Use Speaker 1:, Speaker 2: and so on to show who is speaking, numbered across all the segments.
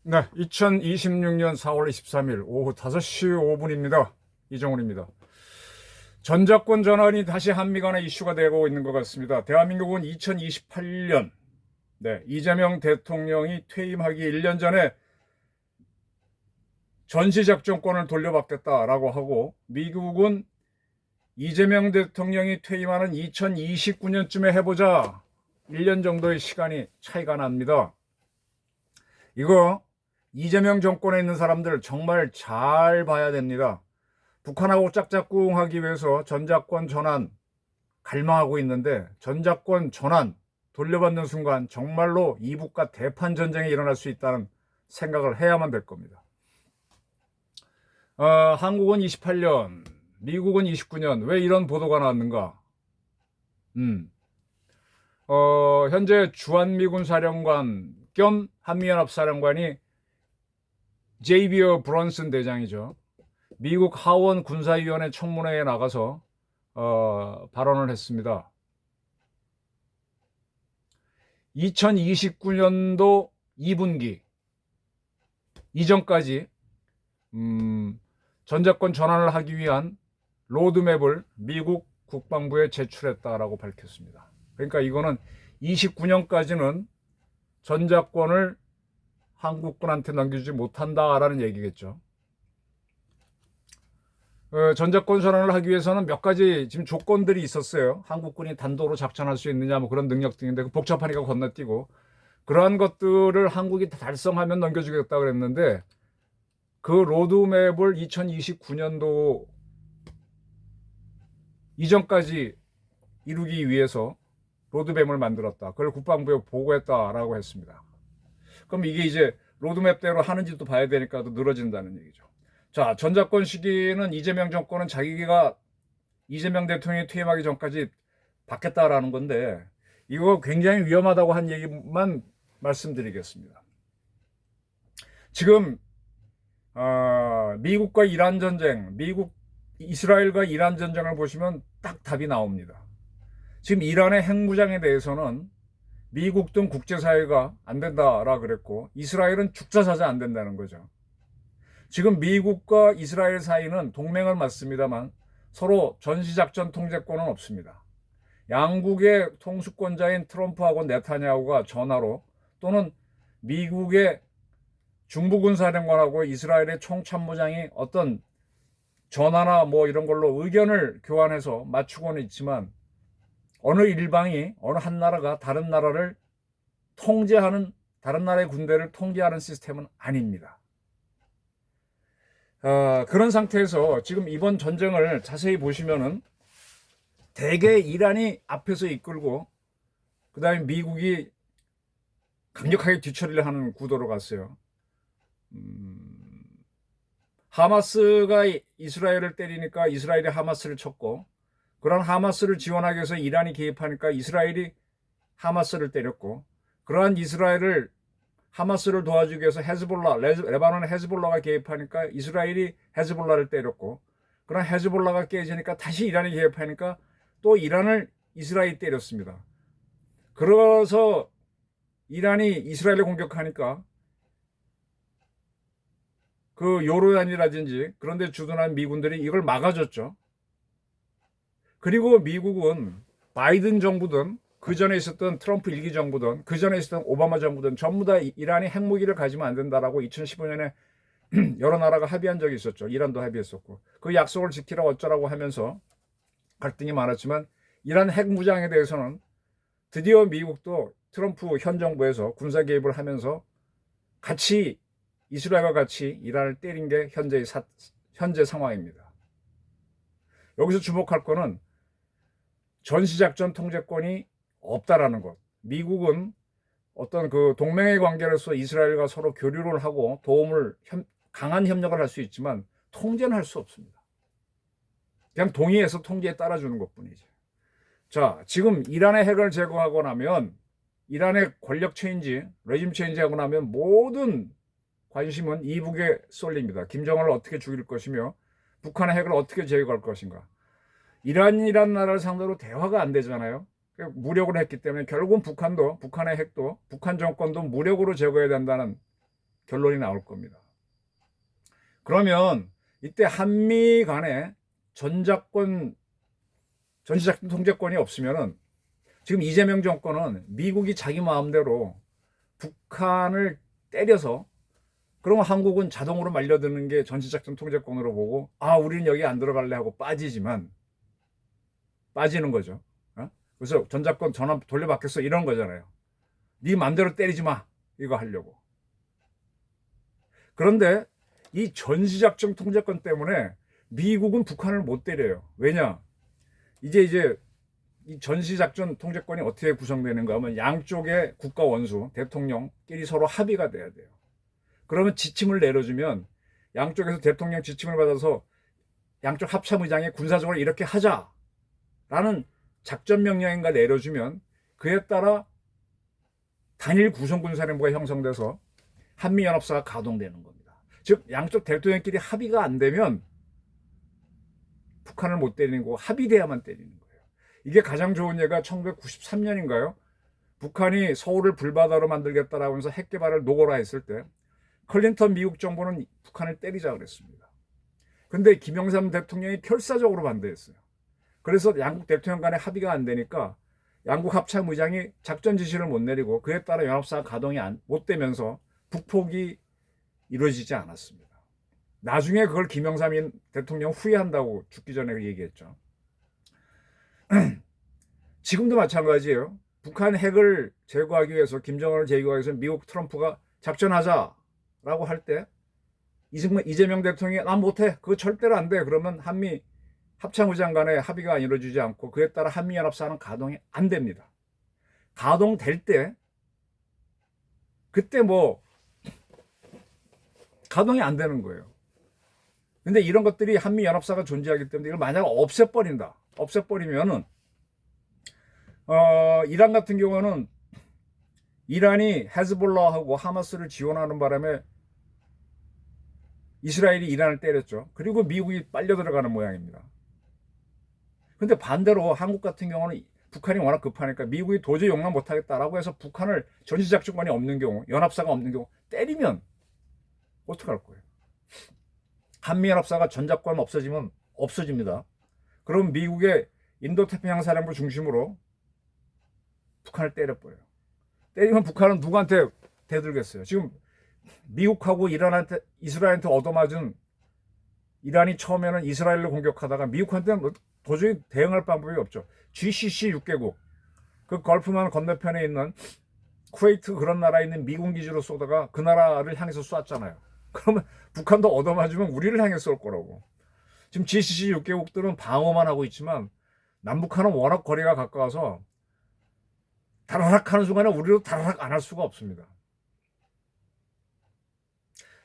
Speaker 1: 네, 2026년 4월 23일 오후 5시 5분입니다. 이정훈입니다. 전작권 전환이 다시 한미 간의 이슈가 되고 있는 것 같습니다. 대한민국은 2028년 이재명 대통령이 퇴임하기 1년 전에 전시작전권을 돌려받겠다라고 하고, 미국은 이재명 대통령이 퇴임하는 2029년쯤에 해보자, 1년 정도의 시간이 차이가 납니다. 이거 이재명 정권에 있는 사람들 정말 잘 봐야 됩니다. 북한하고 짝짝꿍하기 위해서 전작권 전환 갈망하고 있는데, 전작권 전환 돌려받는 순간 정말로 이북과 대판 전쟁이 일어날 수 있다는 생각을 해야만 될 겁니다. 한국은 28년, 미국은 29년. 왜 이런 보도가 나왔는가? 현재 주한미군 사령관 겸 한미연합 사령관이 제이비어 브런슨 대장이죠. 미국 하원 군사위원회 청문회에 나가서 발언을 했습니다. 2029년도 2분기 이전까지 전작권 전환을 하기 위한 로드맵을 미국 국방부에 제출했다라고 밝혔습니다. 그러니까 이거는 29년까지는 전작권을 한국군한테 넘겨주지 못한다라는 얘기겠죠. 전작권 전환을 하기 위해서는 몇 가지 지금 조건들이 있었어요. 한국군이 단도로 작전할 수 있느냐, 뭐 그런 능력 등인데, 복잡하니까 건너뛰고, 그러한 것들을 한국이 달성하면 넘겨주겠다 그랬는데, 그 로드맵을 2029년도 이전까지 이루기 위해서 로드맵을 만들었다. 그걸 국방부에 보고했다라고 했습니다. 그럼 이게 이제 로드맵대로 하는지도 봐야 되니까 또 늘어진다는 얘기죠. 자, 전작권 시기는 이재명 정권은 자기가 이재명 대통령이 퇴임하기 전까지 받겠다라는 건데, 이거 굉장히 위험하다고 한 얘기만 말씀드리겠습니다. 지금 미국과 이란 전쟁, 이스라엘과 이란 전쟁을 보시면 딱 답이 나옵니다. 지금 이란의 핵무장에 대해서는 미국 등 국제사회가 안 된다라 그랬고, 이스라엘은 죽자사자 안 된다는 거죠. 지금 미국과 이스라엘 사이는 동맹을 맺습니다만 서로 전시작전 통제권은 없습니다. 양국의 통수권자인 트럼프하고 네타냐후가 전화로, 또는 미국의 중부군사령관하고 이스라엘의 총참모장이 어떤 전화나 뭐 이런 걸로 의견을 교환해서 맞추고는 있지만, 어느 일방이, 어느 한 나라가 다른 나라를 통제하는, 다른 나라의 군대를 통제하는 시스템은 아닙니다. 그런 상태에서 지금 이번 전쟁을 자세히 보시면은 대개 이란이 앞에서 이끌고, 그 다음에 미국이 강력하게 뒤처리를 하는 구도로 갔어요. 하마스가 이스라엘을 때리니까 이스라엘이 하마스를 쳤고, 그런 하마스를 지원하기 위해서 이란이 개입하니까 이스라엘이 하마스를 때렸고, 그러한 이스라엘을, 하마스를 도와주기 위해서 레바논의 헤즈볼라가 개입하니까 이스라엘이 헤즈볼라를 때렸고, 그런 헤즈볼라가 깨지니까 다시 이란이 개입하니까 또 이란을 이스라엘이 때렸습니다. 그래서 이란이 이스라엘을 공격하니까 그 요르단이라든지 그런 데 주둔한 미군들이 이걸 막아줬죠. 그리고 미국은 바이든 정부든 그 전에 있었던 트럼프 1기 정부든 그 전에 있었던 오바마 정부든 전부 다 이란이 핵무기를 가지면 안 된다라고 2015년에 여러 나라가 합의한 적이 있었죠. 이란도 합의했었고, 그 약속을 지키라고 어쩌라고 하면서 갈등이 많았지만, 이란 핵무장에 대해서는 드디어 미국도 트럼프 현 정부에서 군사 개입을 하면서 같이, 이스라엘과 같이 이란을 때린 게 현재 상황입니다. 여기서 주목할 거는 전시작전 통제권이 없다라는 것. 미국은 어떤 그 동맹의 관계로서 이스라엘과 서로 교류를 하고 강한 협력을 할 수 있지만 통제는 할 수 없습니다. 그냥 동의해서 통제에 따라주는 것뿐이죠. 자, 지금 이란의 핵을 제거하고 나면, 이란의 권력 체인지, 레짐 체인지하고 나면 모든 관심은 이북에 쏠립니다. 김정은을 어떻게 죽일 것이며 북한의 핵을 어떻게 제거할 것인가. 이란이라는 나라를 상대로 대화가 안 되잖아요. 무력으로 했기 때문에 결국은 북한의 핵도, 북한 정권도 무력으로 제거해야 된다는 결론이 나올 겁니다. 그러면 이때 한미 간에 전시작전 통제권이 없으면은 지금 이재명 정권은 미국이 자기 마음대로 북한을 때려서 그러면 한국은 자동으로 말려드는 게 전시작전 통제권으로 보고 우리는 여기 안 들어갈래 하고 빠지는 거죠. 그래서 전작권 전환 돌려받겠어 이런 거잖아요. 네 맘대로 때리지 마 이거 하려고. 그런데 이 전시작전 통제권 때문에 미국은 북한을 못 때려요. 왜냐? 이제 이 전시작전 통제권이 어떻게 구성되는가 하면 양쪽의 국가 원수 대통령끼리 서로 합의가 돼야 돼요. 그러면 지침을 내려주면 양쪽에서 대통령 지침을 받아서 양쪽 합참의장이 군사적으로 이렇게 하자라는 작전 명령인가 내려주면 그에 따라 단일 구성군사령부가 형성돼서 한미연합사가 가동되는 겁니다. 즉 양쪽 대통령끼리 합의가 안 되면 북한을 못 때리는 거고 합의돼야만 때리는 거예요. 이게 가장 좋은 예가 1993년인가요? 북한이 서울을 불바다로 만들겠다라고 하면서 핵 개발을 노고라 했을 때 클린턴 미국 정부는 북한을 때리자 그랬습니다. 근데 김영삼 대통령이 결사적으로 반대했어요. 그래서 양국 대통령 간에 합의가 안 되니까 양국 합참의장이 작전 지시를 못 내리고 그에 따라 연합사가 가동이 못 되면서 북폭이 이루어지지 않았습니다. 나중에 그걸 김영삼 대통령 후회한다고 죽기 전에 얘기했죠. 지금도 마찬가지예요. 북한 핵을 제거하기 위해서 김정은을 제거하기 위해서 미국 트럼프가 작전하자라고 할 때 이재명 대통령이 난 못해 그거 절대로 안 돼 그러면 한미 합참의장 간에 합의가 이루어지지 않고 그에 따라 한미연합사는 가동이 안 됩니다. 가동될 때 그때 가동이 안 되는 거예요. 근데 이런 것들이 한미연합사가 존재하기 때문에 이걸 만약 없애버리면은 이란 같은 경우는 이란이 헤즈볼라하고 하마스를 지원하는 바람에 이스라엘이 이란을 때렸죠. 그리고 미국이 빨려 들어가는 모양입니다. 근데 반대로 한국 같은 경우는 북한이 워낙 급하니까 미국이 도저히 용납 못하겠다라고 해서 북한을 전시작전권이 없는 경우, 연합사가 없는 경우 때리면 어떡할 거예요? 한미연합사가 전작권 없어지면 없어집니다. 그럼 미국의 인도태평양 사령부 중심으로 북한을 때려버려요. 때리면 북한은 누구한테 대들겠어요? 지금 미국하고 이스라엘한테 얻어맞은 이란이 처음에는 이스라엘을 공격하다가 미국한테는 도저히 대응할 방법이 없죠. GCC 6개국 그 걸프만 건너편에 있는 쿠웨이트 그런 나라에 있는 미군 기지로 쏘다가 그 나라를 향해서 쐈잖아요. 그러면 북한도 얻어맞으면 우리를 향해 쏠 거라고. 지금 GCC 6개국들은 방어만 하고 있지만 남북한은 워낙 거리가 가까워서 다라락 하는 순간에 우리도 다라락 안 할 수가 없습니다.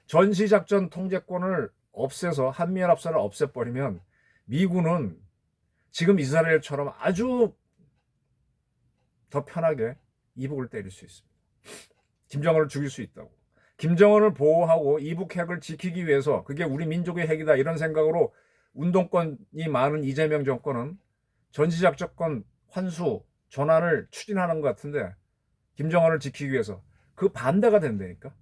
Speaker 1: 전시작전 통제권을 없애서 한미연합사를 없애버리면 미군은 지금 이스라엘처럼 아주 더 편하게 이북을 때릴 수 있습니다. 김정은을 죽일 수 있다고. 김정은을 보호하고 이북 핵을 지키기 위해서 그게 우리 민족의 핵이다 이런 생각으로 운동권이 많은 이재명 정권은 전시작전 환수 전환을 추진하는 것 같은데 김정은을 지키기 위해서 그 반대가 된다니까.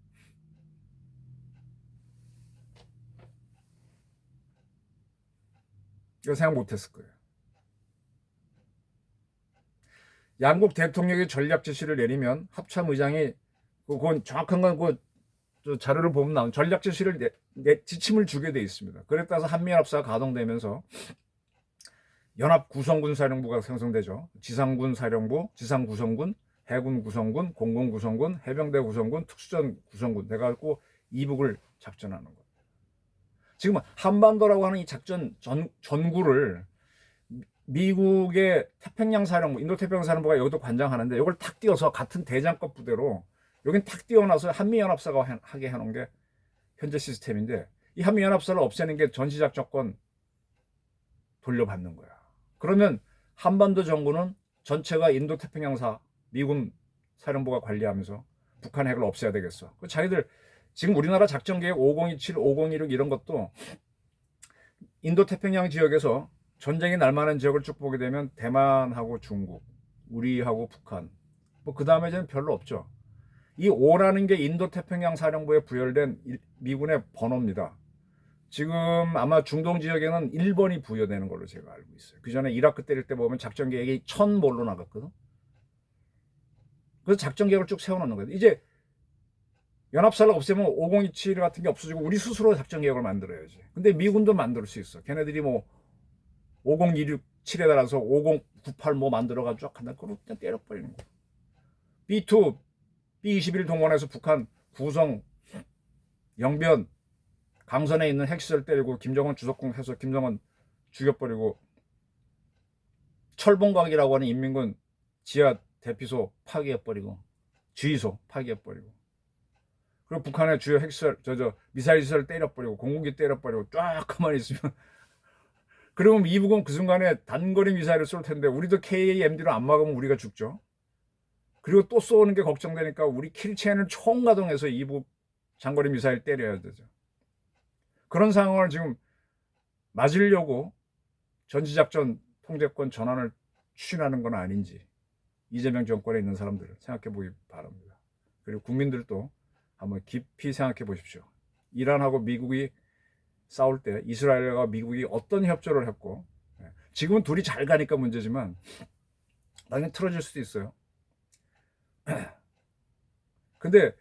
Speaker 1: 이거 생각 못했을 거예요. 양국 대통령이 전략 지시를 내리면 합참의장이 그건 정확한 건 그 자료를 보면 나온 전략 지시를 지침을 주게 돼 있습니다. 그에 따라서 한미연합사가 가동되면서 연합 구성군 사령부가 생성되죠. 지상군 사령부, 지상 구성군, 해군 구성군, 공군 구성군, 해병대 구성군, 특수전 구성군 돼가지고 이북을 작전하는 거예요. 지금 한반도라고 하는 이 작전 전구를 미국의 태평양 사령부, 인도태평양 사령부가 여기도 관장하는데 이걸 탁 띄워서 같은 대장급 부대로 여긴 탁 띄워놔서 한미연합사가 하게 해놓은 게 현재 시스템인데 이 한미연합사를 없애는 게 전시작전권 돌려받는 거야. 그러면 한반도 정부는 전체가 인도태평양사 미군 사령부가 관리하면서 북한 핵을 없애야 되겠어. 자기들 지금 우리나라 작전계획 5027, 5016 이런 것도 인도태평양 지역에서 전쟁이 날만한 지역을 쭉 보게 되면 대만하고 중국, 우리하고 북한 그 다음에는 별로 없죠. 이 O라는 게 인도태평양 사령부에 부여된 미군의 번호입니다. 지금 아마 중동 지역에는 1번이 부여되는 걸로 제가 알고 있어요. 그 전에 이라크 때릴 때 보면 작전 계획이 1000몰로 나갔거든. 그래서 작전 계획을 쭉 세워놓는 거예요. 이제 연합사를 없애면 5027 같은 게 없어지고 우리 스스로 작전 계획을 만들어야지. 근데 미군도 만들 수 있어. 걔네들이 뭐 50267에 따라서 5098 뭐 만들어가지고 쫙 한다. 그걸 그냥 때려버리는 거야. B2, B21 동원해서 북한 구성, 영변, 강선에 있는 핵시설 때리고 김정은 주석공 해서 김정은 죽여버리고 철봉각이라고 하는 인민군 지하 대피소 파괴해버리고 주의소 파괴해버리고 그리고 북한의 주요 핵시설 미사일 시설 때려버리고 공군기 때려버리고 쫙 가만히 있으면 그러면 미국은 그 순간에 단거리 미사일을 쏠 텐데 우리도 KAMD로 안 막으면 우리가 죽죠. 그리고 또 쏘는 게 걱정되니까 우리 킬체인을 총가동해서 이북 장거리 미사일 때려야 되죠. 그런 상황을 지금 맞으려고 전지작전 통제권 전환을 추진하는 건 아닌지 이재명 정권에 있는 사람들 생각해 보기 바랍니다. 그리고 국민들도 한번 깊이 생각해 보십시오. 이란하고 미국이 싸울 때 이스라엘과 미국이 어떤 협조를 했고 지금은 둘이 잘 가니까 문제지만 나중에 틀어질 수도 있어요. 근데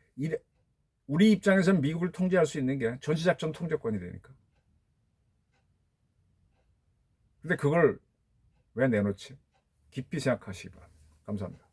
Speaker 1: 우리 입장에서는 미국을 통제할 수 있는 게 전시작전 통제권이 되니까. 근데 그걸 왜 내놓지? 깊이 생각하시기 바랍니다. 감사합니다.